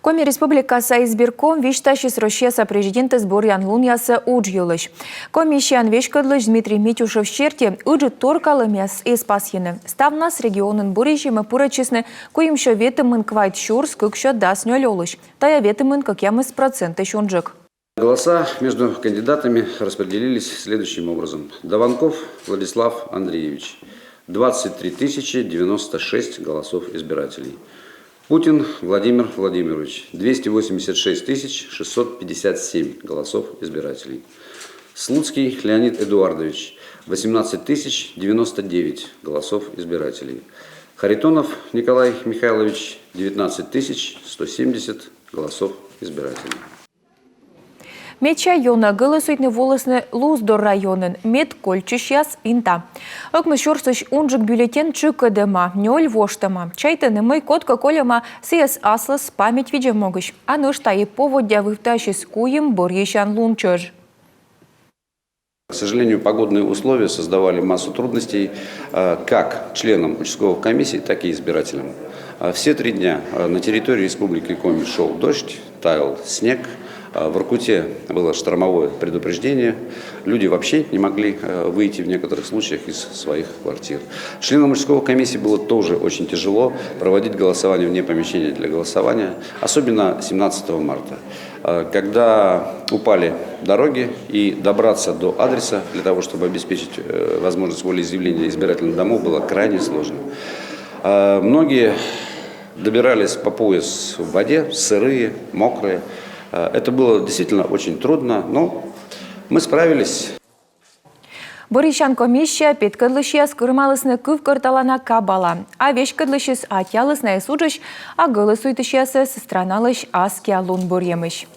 Коми республикаса избирком виштащис Рошеса президенты сбор янлуньяса уджюлыш. Комиссиян вешкадлыш Дмитрий Митюшев щерти уджу торкалымяс и спасьены. Ставнас регионын бурежимы пурачесны, коим шо ветымын квайт шурс, как шо дас нёлёлыш. Тая ветымын как ямыс проценты шунжик. Голоса между кандидатами распределились следующим образом. Даванков Владислав Андреевич. 23 096 голосов избирателей. Путин Владимир Владимирович. 286 657 голосов избирателей. Слуцкий Леонид Эдуардович. 18 099 голосов избирателей. Харитонов Николай Михайлович. 19 170 голосов избирателей. Меча йона голосуйтны волосны Луздор районын мед кольчищас инта. Окны шорсыш унжик бюллетен чыкыдыма, нёль воштама. Чайтыны мой котка колема сиес аслас память виде могыш. А нышта и поводя вывтащис куем борьещан лунчож. К сожалению, погодные условия создавали массу трудностей как членам участковых комиссий, так и избирателям. Все 3 дня на территории Республики Коми шел дождь, таял снег. В Иркуте было штормовое предупреждение. Люди вообще не могли выйти в некоторых случаях из своих квартир. Членам участковой комиссии было тоже очень тяжело проводить голосование вне помещения для голосования, особенно 17 марта, когда упали дороги, и добраться до адреса для того, чтобы обеспечить возможность волеизъявления избирательных домов, было крайне сложно. Многие добирались по пояс в воде, сырые, мокрые. Это было действительно очень трудно, но мы справились. Борищан комиссия петкадлышья скырмалысны кыв карталана кабала, а вешкадлышьяс атялысна и суджыш, а голосуйтышьясы страналыш аския лун борьемыш.